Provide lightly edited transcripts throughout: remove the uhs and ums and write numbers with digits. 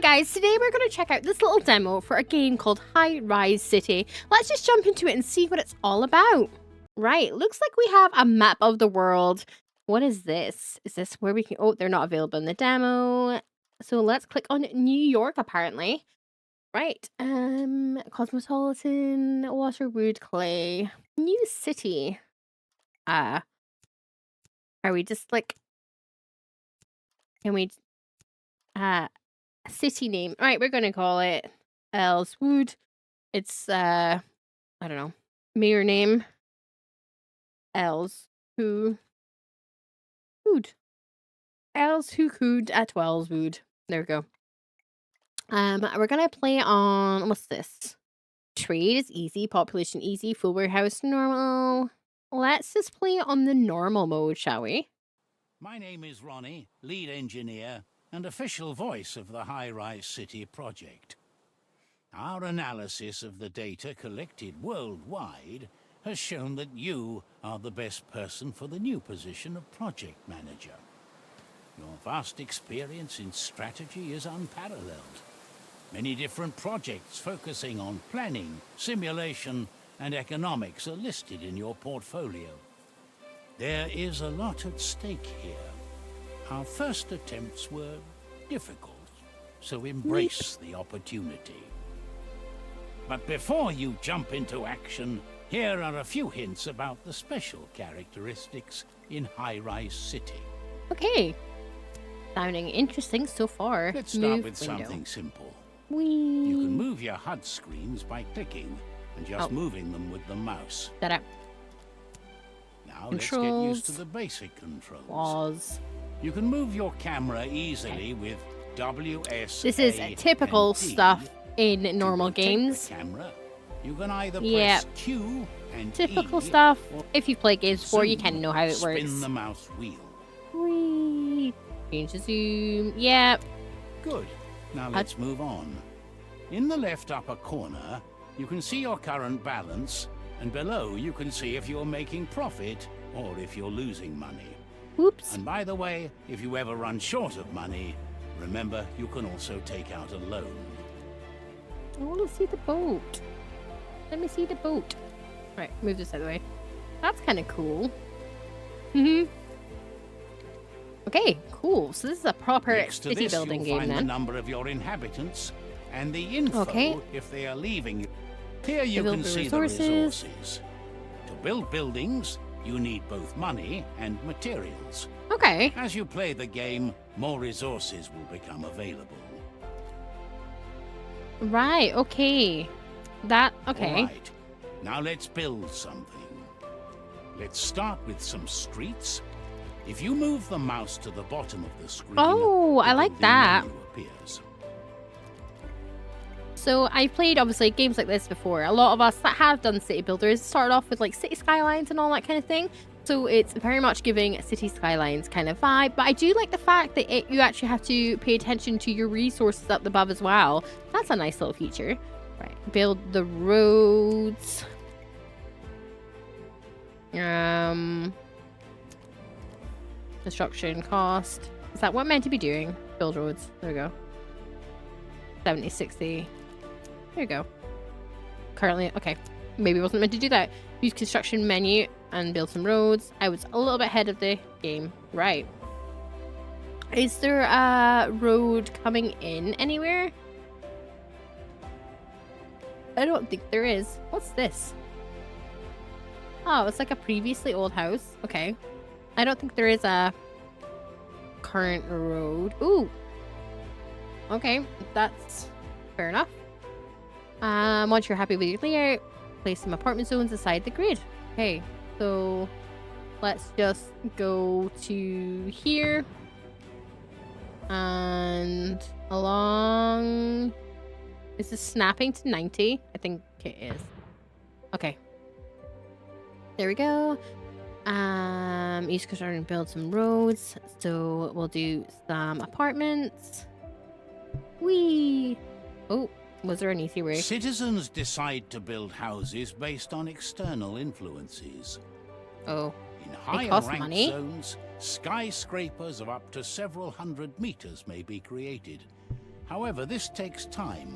Hi guys, today we're going to check out this little demo for a game called Highrise City. Let's just jump into it and see what it's all about. Right, looks like we have a map of the world. What is this? Is this where we can... Oh, they're not available in the demo. So let's click on New York, apparently. Right, Cosmopolitan, Water, Wood, Clay. New City. Are we just like... Can we... City name. All right, we're going to call it Ellswood. It's, I don't know, mayor name. Els who could. Els who could at Wellswood. There we go. We're going to play on, what's this? Trade is easy, population easy, full warehouse normal. Let's just play on the normal mode, shall we? My name is Ronnie, lead engineer and official voice of the Highrise City project. Our analysis of the data collected worldwide has shown that you are the best person for the new position of project manager. Your vast experience in strategy is unparalleled. Many different projects focusing on planning, simulation, and economics are listed in your portfolio. There is a lot at stake here. Our first attempts were difficult, so embrace the opportunity. But before you jump into action, here are a few hints about the special characteristics in Highrise City. Okay. Sounding interesting so far. Let's start with something simple. Whee. You can move your HUD screens by clicking and just moving them with the mouse. Shut up. Now Controls. let's get used to the basic controls. Pause. You can move your camera easily with WS. This is typical and D. stuff in normal To rotate games. the camera, you can either Yep. press Q and Typical E, stuff. or If you've played games before, you zoom, kind of know how it spin works. the mouse wheel. Whee. Change the zoom. Yep. Good. Now let's move on. In the left upper corner, you can see your current balance, and below you can see if you're making profit or if you're losing money. Oops. And by the way, if you ever run short of money, remember you can also take out a loan. I want to see the boat. Let me see the boat. Right, move this out of the way. That's kind of cool. Okay, cool. So this is a proper Next to city this, building you'll game find the then. number of your inhabitants and the info Okay. if they are leaving. Here you build can the see resources. the resources. To build buildings, you need both money and materials. Okay. As you play the game, more resources will become available. Right, okay. Okay. All right, now let's build something. Let's start with some streets. If you move the mouse to the bottom of the screen, Oh, I the like building that. menu appears. So I've played, obviously, games like this before. A lot of us that have done city builders started off with like city skylines and all that kind of thing. So it's very much giving a city skylines kind of vibe. But I do like the fact that you actually have to pay attention to your resources up above as well. That's a nice little feature. Right, build the roads. Construction cost. Is that what I'm meant to be doing? Build roads. There we go. 70, 60. There you go. Currently, okay. Maybe I wasn't meant to do that. Use construction menu and build some roads. I was a little bit ahead of the game. Right. Is there a road coming in anywhere? I don't think there is. What's this? Oh, it's like a previously old house. Okay. I don't think there is a current road. Ooh. Okay, that's fair enough. Once you're happy with your layout, place some apartment zones aside the grid. Okay, so let's just go to here. And along... Is this snapping to 90? I think it is. Okay. There we go. East Coast and build some roads. So we'll do some apartments. Whee! Oh, was there an easy way? Citizens decide to build houses based on external influences. Oh. In higher cost ranked money. zones, skyscrapers of up to several hundred meters may be created. However, this takes time.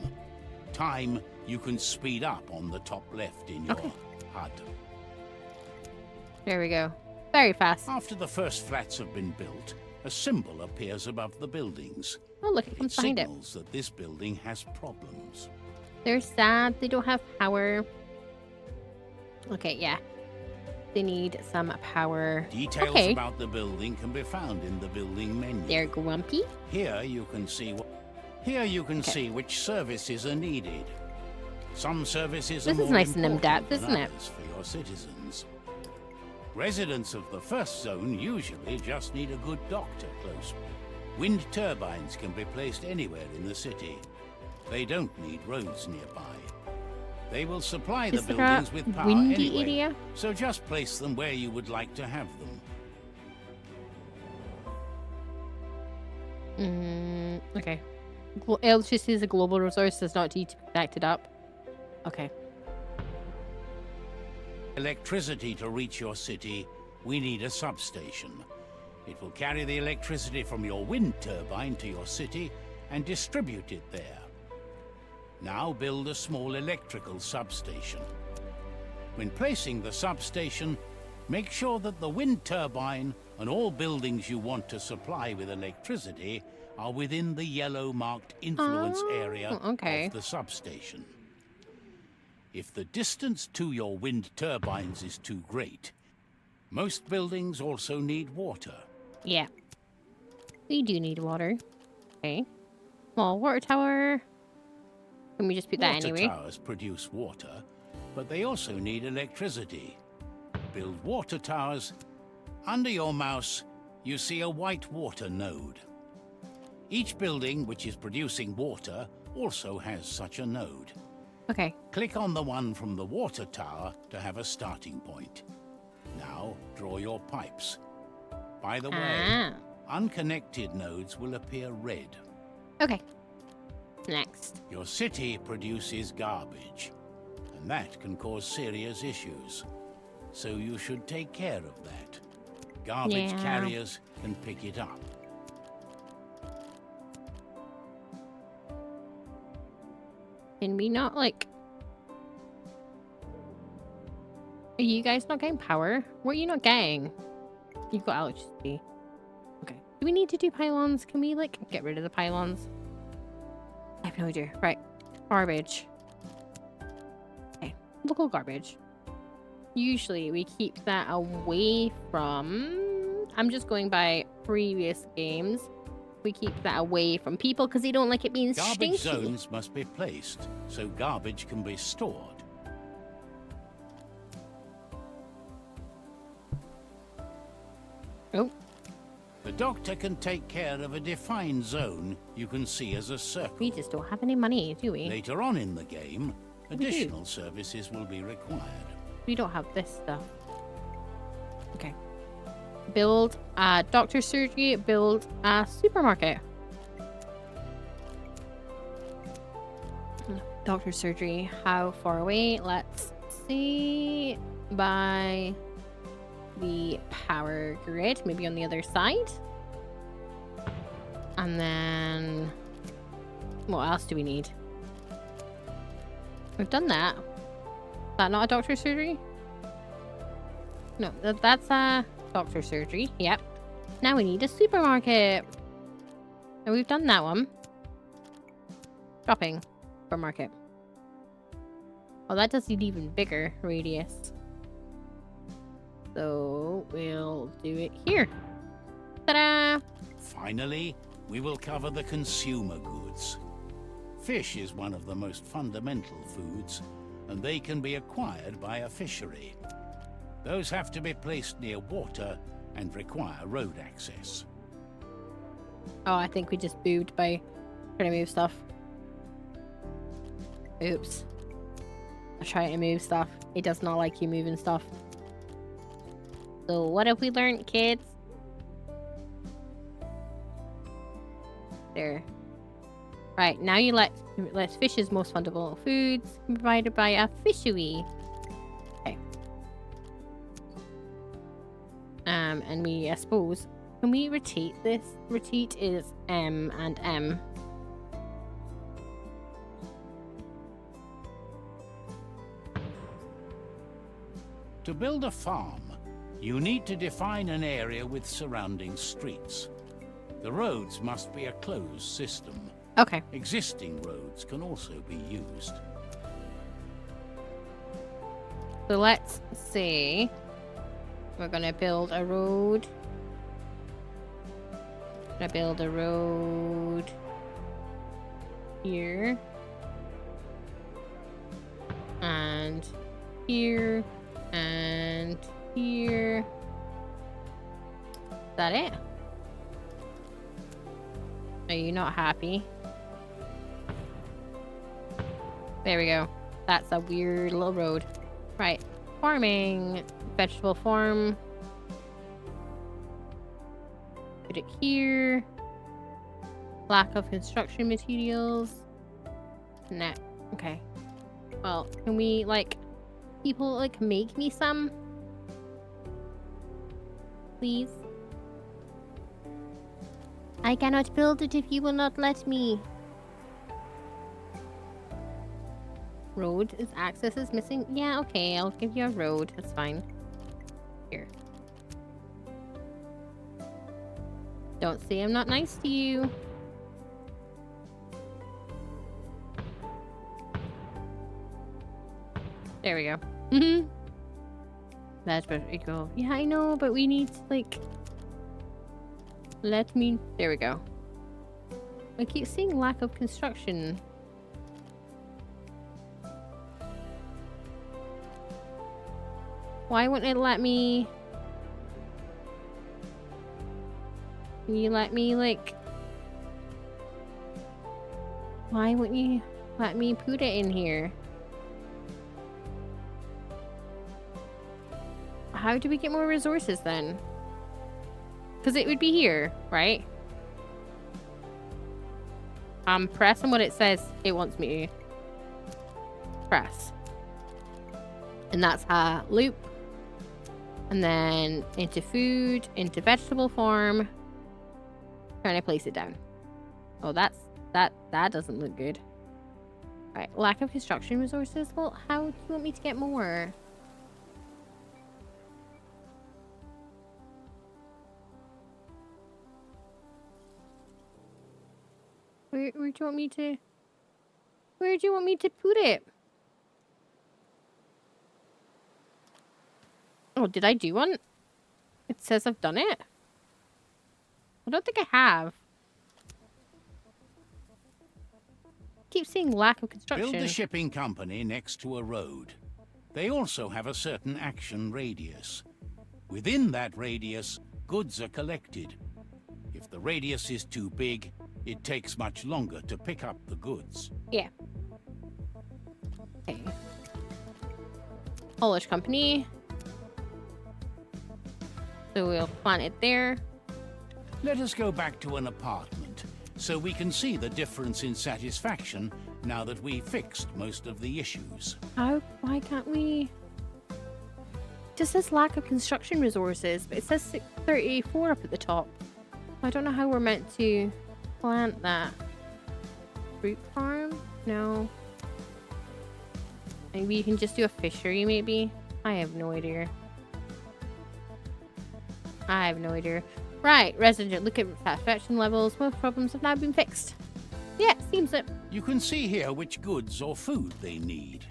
Time you can speed up on the top left in your HUD. There we go. Very fast. After the first flats have been built, a symbol appears above the buildings. Oh, look, it It comes behind it. signals that this building has problems. They're sad. They don't have power. Okay, yeah. They need some power. Details Okay. about the building can be found in the building menu. They're grumpy. Here you can see see which services are needed. Some services are This is more nice and important in-depth, than isn't it? others for your citizens. Residents of the first zone usually just need a good doctor close. Wind turbines can be placed anywhere in the city. They don't need roads nearby. They will supply the Is there buildings a with power windy anyway, area? so just place them where you would like to have them. Okay. Electricity is a global resource, does not need to be connected up. Okay. Electricity to reach your city, we need a substation. It will carry the electricity from your wind turbine to your city and distribute it there. Now build a small electrical substation. When placing the substation, make sure that the wind turbine and all buildings you want to supply with electricity are within the yellow marked influence area of the substation. If the distance to your wind turbines is too great, most buildings also need water. Yeah. We do need water. Okay. Small water tower. Can we just put that anyway? Water towers produce water, but they also need electricity. Build water towers. Under your mouse, you see a white water node. Each building which is producing water also has such a node. Okay. Click on the one from the water tower to have a starting point. Now, draw your pipes. By the way, unconnected nodes will appear red. Okay. Next. Your city produces garbage, and that can cause serious issues. So you should take care of that. Garbage carriers can pick it up. Can we not, like... Are you guys not getting power? What are you not getting? You've got electricity. Okay. Do we need to do pylons? Can we, like, get rid of the pylons? I have no idea. Right. Garbage. Okay. Local garbage. Usually we keep that away from... I'm just going by previous games. We keep that away from people because they don't like it being Garbage stinky. zones must be placed so garbage can be stored. Oh. The doctor can take care of a defined zone you can see as a circle. We just don't have any money, do we? Later on in the game, additional services will be required. We don't have this stuff. Okay. Build a doctor's surgery, build a supermarket. Doctor's surgery, how far away? Let's see. By the power grid, maybe on the other side. And then what else do we need? We've done that. Is that not a doctor's surgery? No, that's a doctor's surgery. Yep. Now we need a supermarket. And we've done that one. Shopping. Supermarket. Oh, that does need even bigger radius. So we'll do it here. Ta-da! Finally, we will cover the consumer goods. Fish is one of the most fundamental foods, and they can be acquired by a fishery. Those have to be placed near water and require road access. Oh, I think we just moved by trying to move stuff. Oops. I try to move stuff. It does not like you moving stuff. So what have we learned, kids? There. Right, now you let fish's most fundamental foods provided by a fishery. Okay. And we, I suppose, can we rotate this? Rotate is M and M. To build a farm, you need to define an area with surrounding streets. The roads must be a closed system. Okay. Existing roads can also be used. So let's see. We're gonna build a road. Gonna build a road here. And here. And here. Is that it? Are you not happy? There we go. That's a weird little road. Right. Farming. Vegetable farm. Put it here. Lack of construction materials. Nah. Okay. Well, can we, like, people, like, make me some? Please? I cannot build it if you will not let me. Road is access is missing. Yeah, okay, I'll give you a road. That's fine. Here. Don't say I'm not nice to you. There we go. That's where we go. Yeah, I know, but we need to, like... Let me... There we go. I keep seeing lack of construction. Why wouldn't it let me... Can you let me, like... Why wouldn't you let me put it in here? How do we get more resources then? Because it would be here, right? I'm pressing what it says it wants me to press. And that's a loop. And then into food, into vegetable farm. Trying to place it down. Oh, that doesn't look good. Right, lack of construction resources. Well, how do you want me to get more? Where do you want me to... Where do you want me to put it? Oh, did I do one? It says I've done it. I don't think I have. Keep seeing lack of construction. Build a shipping company next to a road. They also have a certain action radius. Within that radius, goods are collected. If the radius is too big, it takes much longer to pick up the goods. Yeah. Okay. Polish company. So we'll plant it there. Let us go back to an apartment, so we can see the difference in satisfaction now that we fixed most of the issues. Why can't we... It just says lack of construction resources, but it says 34 up at the top. I don't know how we're meant to plant that. Fruit farm? No. Maybe you can just do a fishery, maybe? I have no idea. I have no idea. Right, resident, look at satisfaction levels. Most problems have now been fixed. Yeah, seems it. You can see here which goods or food they need.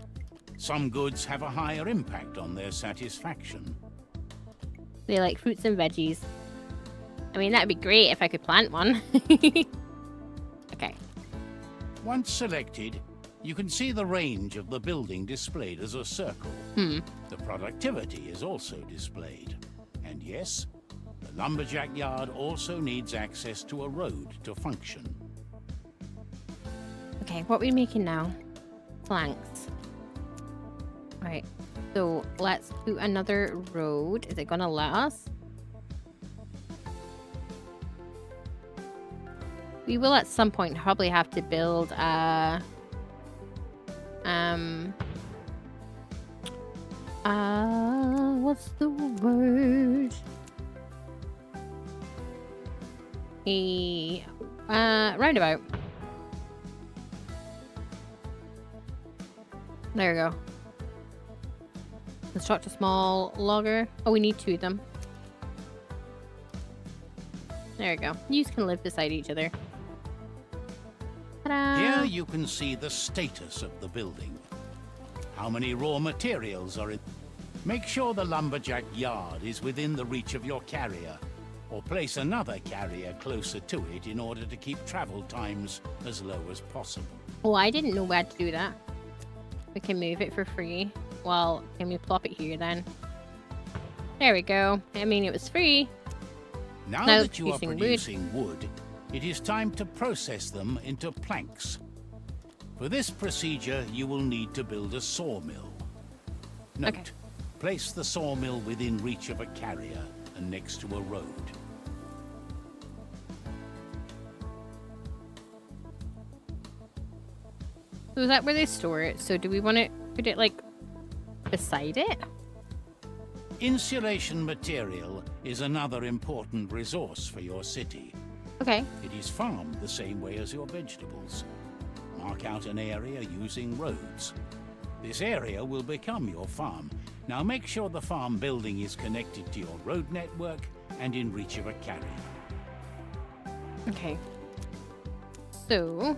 Some goods have a higher impact on their satisfaction. They like fruits and veggies. I mean, that'd be great if I could plant one. Okay. Once selected, you can see the range of the building displayed as a circle. The productivity is also displayed. And yes, the lumberjack yard also needs access to a road to function. Okay, what are we making now? Planks. Right, so let's do another road. Is it gonna let us? We will at some point probably have to build a... what's the word? A... roundabout. There we go. Construct a small logger. Oh, we need 2 of them. There we go. You can live beside each other. Ta-da! Here you can see the status of the building. How many raw materials are in... Make sure the lumberjack yard is within the reach of your carrier, or place another carrier closer to it in order to keep travel times as low as possible. Oh, I didn't know we had to do that. We can move it for free. Well, can we plop it here then? There we go. I mean, it was free. Now that you are producing wood, it is time to process them into planks. For this procedure, you will need to build a sawmill. Note, place the sawmill within reach of a carrier and next to a road. So is that where they store it? So do we want to put it, like, beside it? Insulation material is another important resource for your city. Okay. It is farmed the same way as your vegetables. Mark out an area using roads. This area will become your farm. Now make sure the farm building is connected to your road network and in reach of a carrier. Okay. So,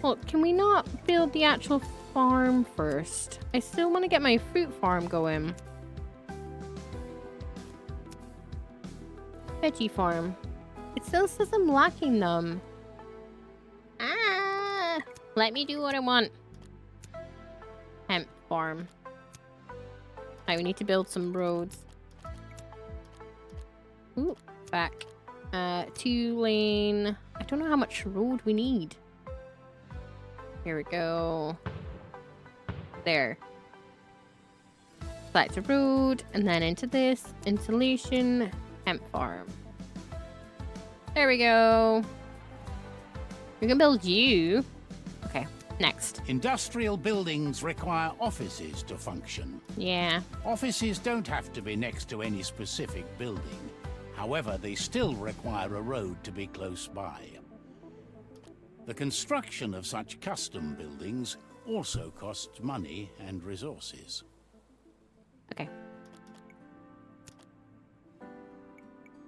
well, can we not build the actual farm first? I still want to get my fruit farm going. Veggie farm. It still says I'm lacking them. Ah! Let me do what I want. Hemp farm. Right, we need to build some roads. Ooh, back. 2-lane. I don't know how much road we need. Here we go. There. Back to road, and then into this. Insulation. Hemp farm. There we go. We can build you. Okay, next. Industrial buildings require offices to function. Yeah. Offices don't have to be next to any specific building. However, they still require a road to be close by. The construction of such custom buildings also costs money and resources. Okay.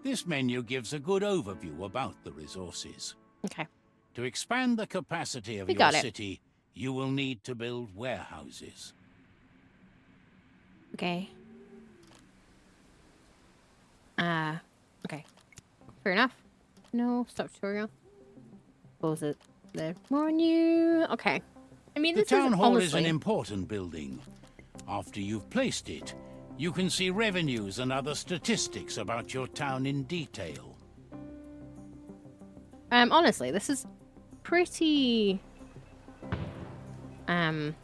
This menu gives a good overview about the resources. Okay. To expand the capacity of your city, you will need to build warehouses. Okay. Okay. Fair enough. No, stop tutorial. Close it. There. More new. Okay. I mean, The this town is hall honestly... is an important building. After you've placed it, you can see revenues and other statistics about your town in detail. Honestly, this is pretty... You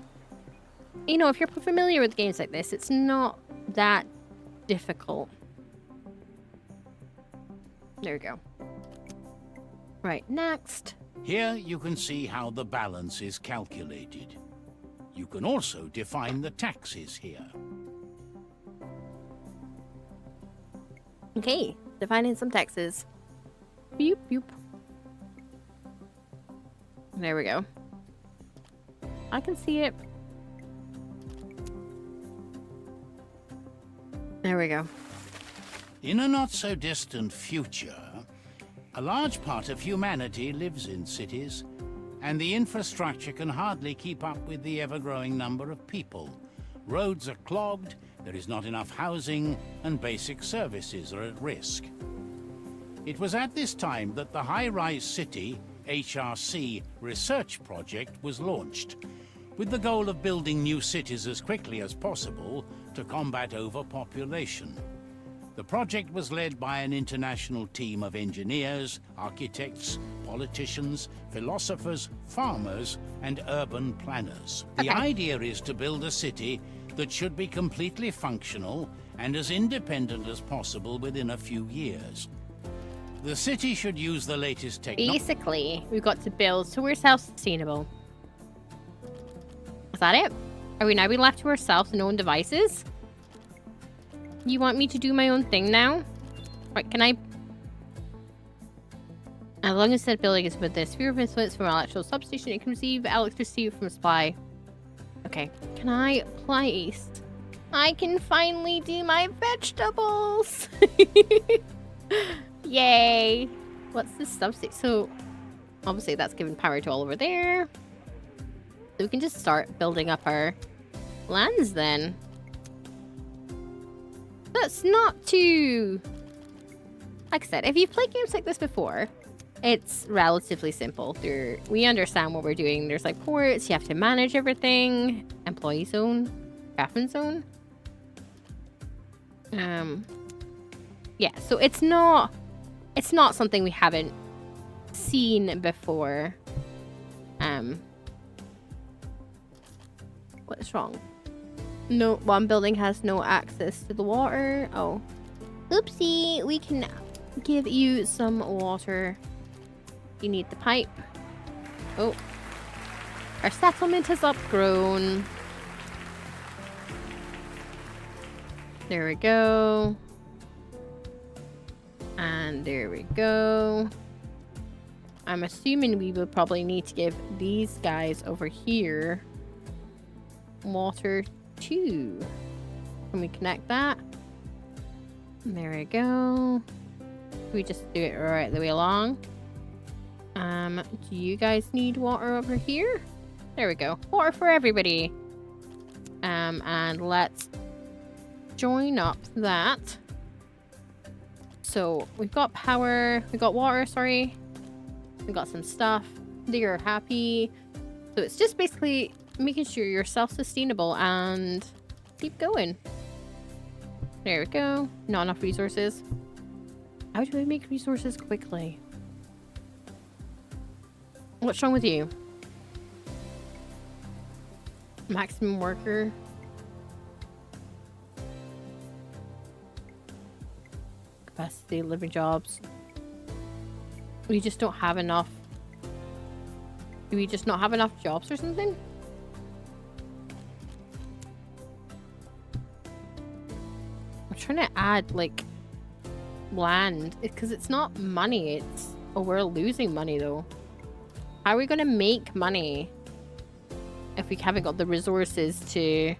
know, if you're familiar with games like this, it's not that difficult. There we go. Right, next. Here you can see how the balance is calculated. You can also define the taxes here. Okay, defining some taxes. Boop, boop. There we go. I can see it. There we go. In a not-so-distant future, a large part of humanity lives in cities, and the infrastructure can hardly keep up with the ever-growing number of people. Roads are clogged, there is not enough housing, and basic services are at risk. It was at this time that the Highrise City HRC research project was launched, with the goal of building new cities as quickly as possible to combat overpopulation. The project was led by an international team of engineers, architects, politicians, philosophers, farmers, and urban planners. The idea is to build a city that should be completely functional and as independent as possible within a few years. The city should use the latest technology. Basically, we've got to build so we're self-sustainable. Is that it? Are we now being left to ourselves and own devices? You want me to do my own thing now? Right, can I... As long as that building is with the sphere of influence from an electrical substation, it can receive electricity from a supply. Okay. Can I place I can finally do my vegetables! Yay! What's this substation? So, obviously that's giving power to all over there. So we can just start building up our lands then. That's not too... Like I said, if you've played games like this before, it's relatively simple. We understand what we're doing. There's like ports, you have to manage everything. Employee zone, craftsman zone. Yeah, so it's not something we haven't seen before. What's wrong? No, one building has no access to the water. Oh, oopsie. We can give you some water. You need the pipe. Oh, our settlement has upgrown. There we go. And there we go. I'm assuming we will probably need to give these guys over here water too. Can we connect that? There we go. We just do it right the way along. Do you guys need water over here? There we go. Water for everybody. And let's join up that. So we've got power, we got water, sorry. We got some stuff. They are happy. So it's just basically making sure you're self-sustainable and keep going. There we go. Not enough resources. How do I make resources quickly? What's wrong with you? Maximum worker. Capacity, living jobs. We just don't have enough. Do we just not have enough jobs or something? I'm trying to add, like, land. Because it's not money. It's... Oh, we're losing money, though. How are we going to make money if we haven't got the resources to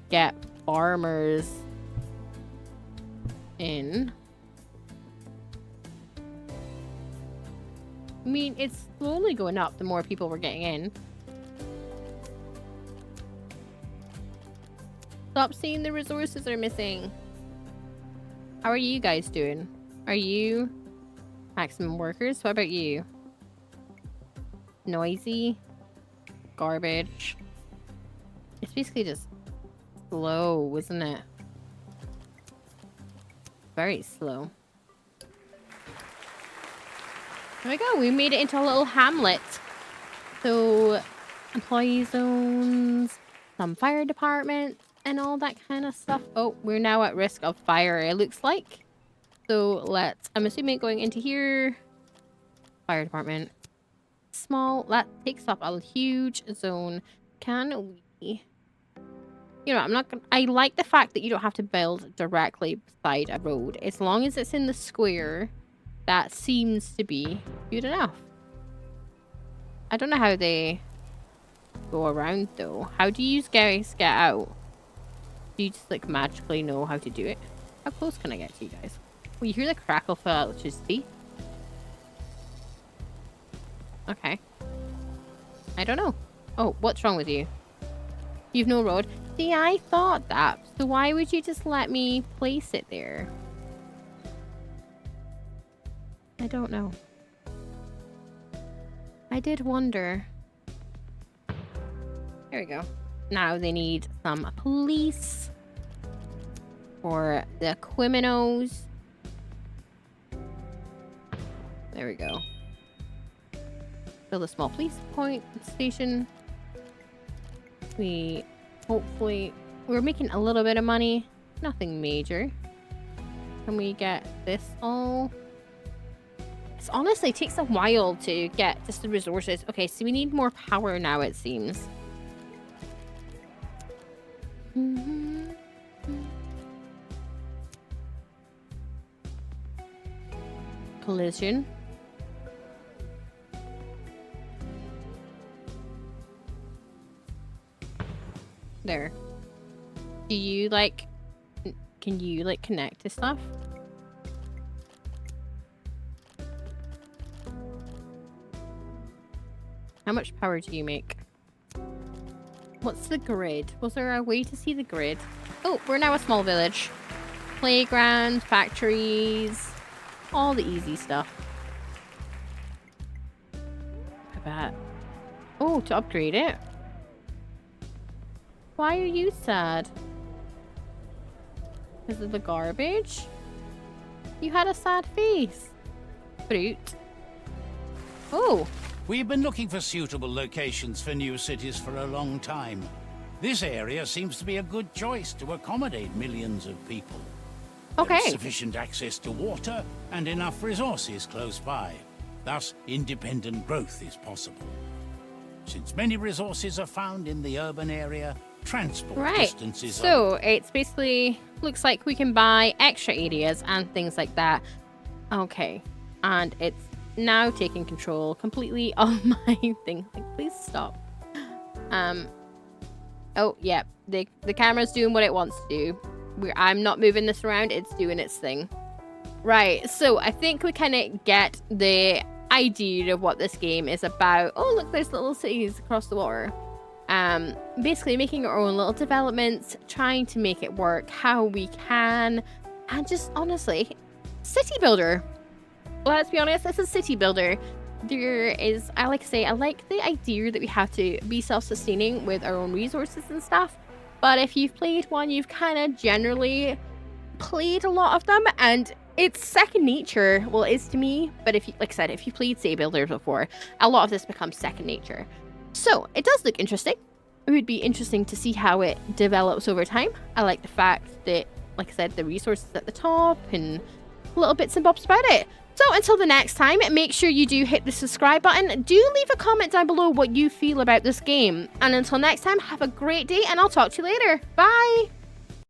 get farmers in? I mean, it's slowly going up the more people we're getting in. Stop seeing the resources are missing. How are you guys doing? Are you maximum workers? What about you? Noisy? Garbage? It's basically just slow, isn't it? Very slow. There we go. We made it into a little hamlet. So, employee zones, some fire departments, and all that kind of stuff. Oh, we're now at risk of fire, it looks like. So, I'm assuming going into here. Fire department. Small. That takes up a huge zone. Can we... You know, I'm not gonna... I like the fact that you don't have to build directly beside a road. As long as it's in the square... That seems to be good enough. I don't know how they go around, though. How do you guys get out? Do you just, like, magically know how to do it? How close can I get to you guys? Oh, you hear the crackle for electricity? Okay. I don't know. Oh, what's wrong with you? You've no road. See, I thought that. So why would you just let me place it there? I don't know. I did wonder. There we go. Now they need some police for the criminals. There we go. Build a small police point station. We're making a little bit of money. Nothing major. Can we get this all? It honestly takes a while to get just the resources. Okay, so we need more power now, it seems. Collision. There. Do you like... Can you like connect to stuff? How much power do you make? What's the grid? Was there a way to see the grid? Oh, we're now a small village. Playground, factories, all the easy stuff. I bet. Oh, to upgrade it. Why are you sad? Because of the garbage? You had a sad face. Fruit. Oh. We've been looking for suitable locations for new cities for a long time. This area seems to be a good choice to accommodate millions of people. Okay. There is sufficient access to water and enough resources close by. Thus, independent growth is possible. Since many resources are found in the urban area, transport distances so it's basically looks like we can buy extra areas and things like that. Okay. And it's now taking control completely of my thing. Like, please stop. Oh, yeah. The camera's doing what it wants to do. I'm not moving this around. It's doing its thing. Right. So I think we kind of get the idea of what this game is about. Oh, look, there's little cities across the water. Basically making our own little developments, trying to make it work how we can, and just honestly, city builder. Let's be honest, it's a city builder. There is, I like to say, I like the idea that we have to be self-sustaining with our own resources and stuff. But if you've played one, you've kind of generally played a lot of them, and it's second nature. Well, it is to me, but if you, like I said, if you played City Builders before, a lot of this becomes second nature. So it does look interesting. It would be interesting to see how it develops over time. I like the fact that, like I said, the resources at the top and little bits and bobs about it. So until the next time, make sure you do hit the subscribe button. Do leave a comment down below what you feel about this game. And until next time, have a great day and I'll talk to you later. Bye!